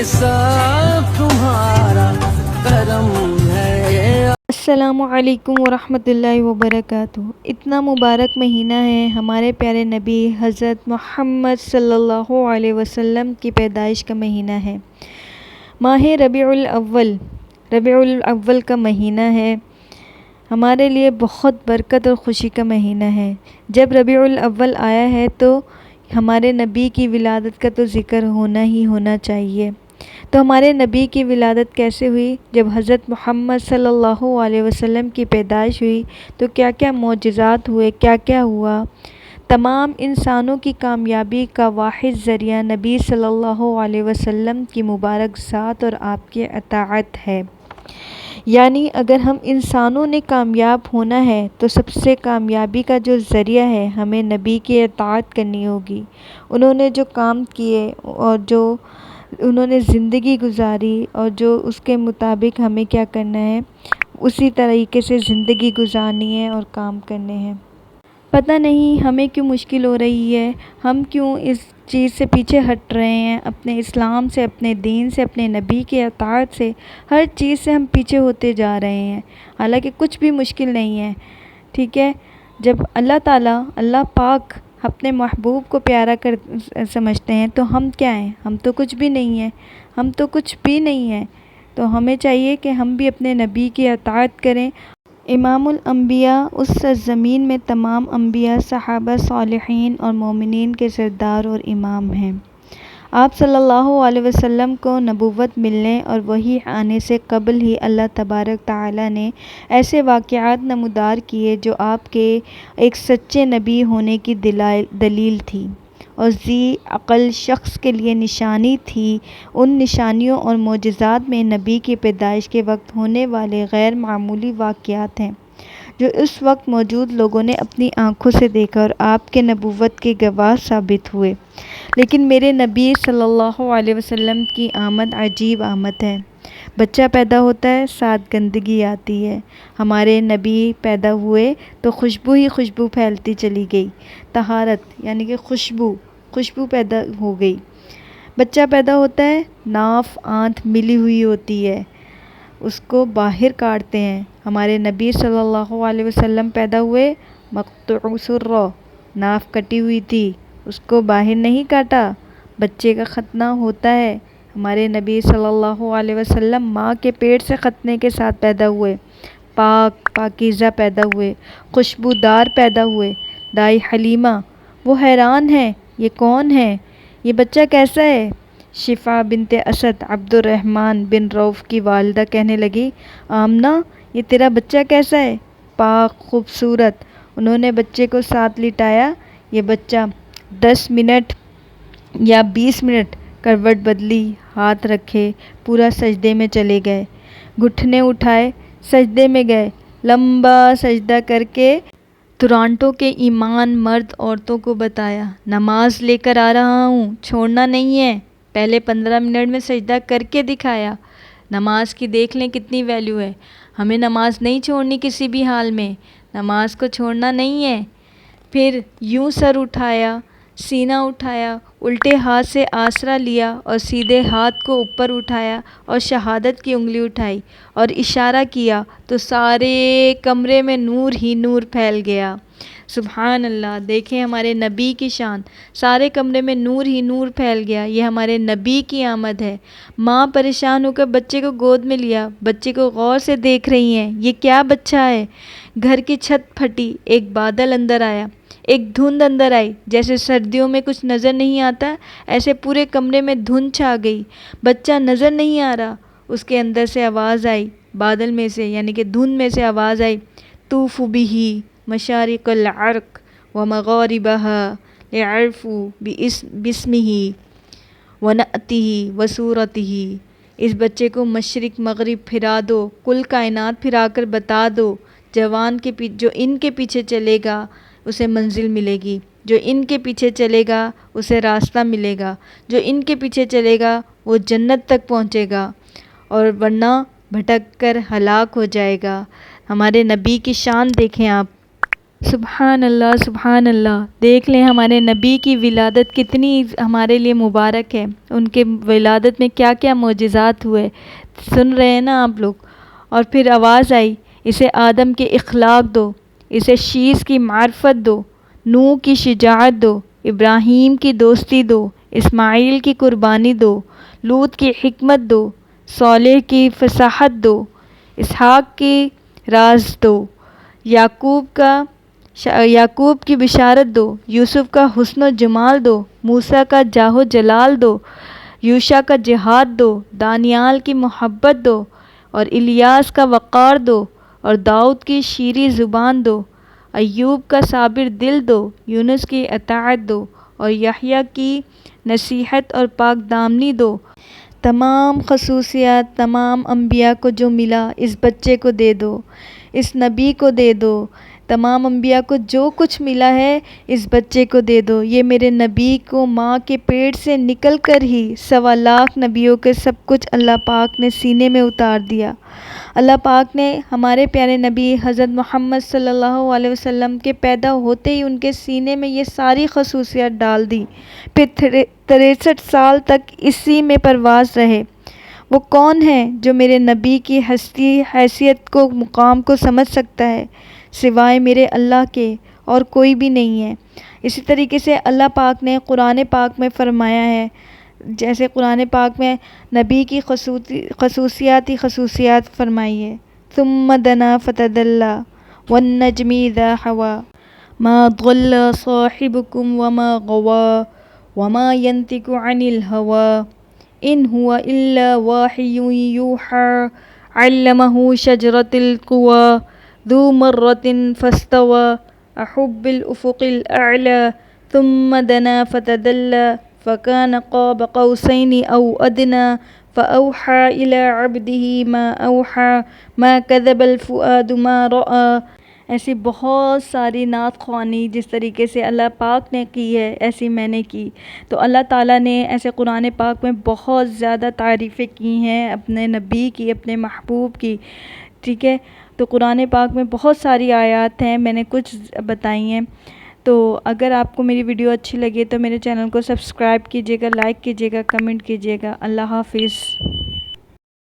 साथ तुम्हारा करम है। अस्सलामु अलैकुम वरहमतुल्लाहि वबरकातुहू। इतना मुबारक महीना है, हमारे प्यारे नबी हज़रत मोहम्मद सल्लल्लाहु अलैहि वसल्लम की पैदाइश का महीना है। माह रबीउल अव्वल का महीना है, हमारे लिए बहुत बरकत और ख़ुशी का महीना है। जब रबीउल अव्वल आया है तो हमारे नबी की विलादत का तो ज़िक्र होना ही होना चाहिए। तो हमारे नबी की विलादत कैसे हुई? जब हज़रत मोहम्मद सल्लल्लाहु अलैहि वसल्लम की पैदाइश हुई तो क्या क्या मौजज़ात हुए, क्या क्या हुआ। तमाम इंसानों की कामयाबी का वाहिद ज़रिया नबी सल्लल्लाहु अलैहि वसल्लम की मुबारक ज़ात और आपकी अताअत है। यानी अगर हम इंसानों ने कामयाब होना है तो सबसे कामयाबी का जो ज़रिया है, हमें नबी की अताअत करनी होगी। उन्होंने जो काम किए और जो उन्होंने ज़िंदगी गुजारी और जो उसके मुताबिक हमें क्या करना है, उसी तरीके से ज़िंदगी गुजारनी है और काम करने हैं। पता नहीं हमें क्यों मुश्किल हो रही है, हम क्यों इस चीज़ से पीछे हट रहे हैं, अपने इस्लाम से, अपने दीन से, अपने नबी के अताअत से, हर चीज़ से हम पीछे होते जा रहे हैं। हालांकि कुछ भी मुश्किल नहीं है, ठीक है। जब अल्लाह पाक अपने महबूब को प्यारा कर समझते हैं तो हम क्या हैं? हम तो कुछ भी नहीं हैं। तो हमें चाहिए कि हम भी अपने नबी की अताअत करें। इमामुल अंबिया उस सरज़मीन में तमाम अंबिया, सहाबा, सालिहीन और मोमिनीन के सरदार और इमाम हैं। आप सल्लल्लाहु अलैहि वसल्लम को नबूवत मिलने और वही आने से कबल ही अल्लाह तबारक ताला ने ऐसे वाक़यात नमूदार किए जो आपके एक सच्चे नबी होने की दलील थी और ज़ी अक़ल शख्स के लिए निशानी थी। उन निशानियों और मोजज़ात में नबी की पैदाइश के वक्त होने वाले गैर मामूली वाक़यात हैं जो उस वक्त मौजूद लोगों ने अपनी आँखों से देखा और आपके नबूवत के गवाह साबित हुए। लेकिन मेरे नबी सल्लल्लाहु अलैहि वसल्लम की आमद अजीब आमद है। बच्चा पैदा होता है, साथ गंदगी आती है। हमारे नबी पैदा हुए तो खुशबू ही खुशबू फैलती चली गई। तहारत यानी कि खुशबू पैदा हो गई। बच्चा पैदा होता है, नाफ आँत मिली हुई होती है, उसको बाहर काटते हैं। हमारे नबी सल्लल्लाहु अलैहि वसल्लम पैदा हुए, मक़तूअ सुर्रा, नाफ कटी हुई थी, उसको बाहर नहीं काटा। बच्चे का खतना होता है, हमारे नबी सल्लल्लाहु अलैहि वसल्लम माँ के पेट से खतने के साथ पैदा हुए, पाकीज़ा पैदा हुए, खुशबूदार पैदा हुए। दाई हलीमा वो हैरान है, ये कौन है, ये बच्चा कैसा है? शिफा बिनते असद अब्दुर्रहमान बिन रऊफ़ की वालिदा कहने लगी, आमना ये तेरा बच्चा कैसा है? पाक खूबसूरत। उन्होंने बच्चे को साथ लिटाया। ये बच्चा 10 मिनट या 20 मिनट करवट बदली, हाथ रखे, पूरा सजदे में चले गए, घुटने उठाए, सजदे में गए, लंबा सजदा करके टोरंटो के ईमान मर्द औरतों को बताया, नमाज लेकर आ रहा हूँ, छोड़ना नहीं है। पहले 15 मिनट में सजदा करके दिखाया। नमाज की देख लें कितनी वैल्यू है। हमें नमाज नहीं छोड़नी किसी भी हाल में, नमाज को छोड़ना नहीं है। फिर यूं सर उठाया, सीना उठाया, उल्टे हाथ से आसरा लिया और सीधे हाथ को ऊपर उठाया और शहादत की उंगली उठाई और इशारा किया तो सारे कमरे में नूर ही नूर फैल गया। सुभान अल्लाह। देखें हमारे नबी की शान, सारे कमरे में नूर ही नूर फैल गया। ये हमारे नबी की आमद है। माँ परेशान होकर बच्चे को गोद में लिया, बच्चे को गौर से देख रही हैं, ये क्या बच्चा है। घर की छत फटी, एक बादल अंदर आया, एक धुंध अंदर आई। जैसे सर्दियों में कुछ नज़र नहीं आता, ऐसे पूरे कमरे में धुंध छा गई। बच्चा नज़र नहीं आ रहा। उसके अंदर से आवाज़ आई, बादल में से यानी कि धुंध में से आवाज़ आई, तूफ़ु बिही मशारिक़ल अर्क़ व मग़ारिबहा लिअर्फ़ू बिस्मिही व नअतिही व सूरतिही। इस बच्चे को मशरिक़ मग़रिब फिरा दो, कुल कायनात फिरा कर बता दो। जवान के जो इनके पीछे चलेगा उसे मंजिल मिलेगी, जो इनके पीछे चलेगा उसे रास्ता मिलेगा, जो इनके पीछे चलेगा वो जन्नत तक पहुँचेगा और वरना भटक कर हलाक हो जाएगा। हमारे नबी की शान देखें आप। سبحان اللہ سبحان اللہ، دیکھ لیں ہمارے نبی کی ولادت کتنی ہمارے لیے مبارک ہے، ان کے ولادت میں کیا کیا معجزات ہوئے، سن رہے ہیں نا آپ لوگ۔ اور پھر آواز آئی، اسے آدم کے اخلاق دو، اسے شیش کی معرفت دو، نوح کی شجاعت دو، ابراہیم کی دوستی دو، اسماعیل کی قربانی دو، لوط کی حکمت دو، صالح کی فصاحت دو، اسحاق کی راز دو، یعقوب کی بشارت دو، یوسف کا حسن و جمال دو، موسیٰ کا جاہ و جلال دو، یوشع کا جہاد دو، دانیال کی محبت دو، اور الیاس کا وقار دو، اور داؤد کی شیریں زبان دو، ایوب کا صابر دل دو، یونس کی اطاعت دو، اور یحییٰ کی نصیحت اور پاک دامنی دو۔ تمام خصوصیات تمام انبیاء کو جو ملا اس بچے کو دے دو، اس نبی کو دے دو، تمام انبیاء کو جو کچھ ملا ہے اس بچے کو دے دو۔ یہ میرے نبی کو ماں کے پیٹ سے نکل کر ہی 1.25 نبیوں کے سب کچھ اللہ پاک نے سینے میں اتار دیا۔ اللہ پاک نے ہمارے پیارے نبی حضرت محمد صلی اللہ علیہ وسلم کے پیدا ہوتے ہی ان کے سینے میں یہ ساری خصوصیات ڈال دی، پھر 63 سال تک اسی میں پرواز رہے۔ وہ کون ہے جو میرے نبی کی ہستی حیثیت کو مقام کو سمجھ سکتا ہے؟ سوائے میرے اللہ کے اور کوئی بھی نہیں ہے۔ اسی طریقے سے اللہ پاک نے قرآن پاک میں فرمایا ہے، جیسے قرآن پاک میں نبی کی خصوصیات فرمائی ہے، ثم دنا فتدلی والنجم اذا ہوا ما ضل صاحبكم وما غوى وما ينطق عن الهوى ان هو الا وحی یوحى علمه شجرة القوى ذو مرة فاستوى أحب الأفق الأعلى ثم دنا فتدلى فكان قاب قوسين أو أدنى فأوحى إلى عبده ما أوحى ما كذب الفؤاد ما رأى۔ ایسی بہت ساری نعت خوانی جس طریقے سے اللہ پاک نے کی ہے ایسی میں نے کی۔ تو اللہ تعالیٰ نے ایسے قرآن پاک میں بہت زیادہ تعریفیں کی ہیں اپنے نبی کی، اپنے محبوب کی، ٹھیک ہے۔ تو قرآن پاک میں بہت ساری آیات ہیں، میں نے کچھ بتائی ہیں۔ تو اگر آپ کو میری ویڈیو اچھی لگے تو میرے چینل کو سبسکرائب کیجیے گا، لائک کیجیے گا، کمنٹ کیجیے گا۔ اللہ حافظ۔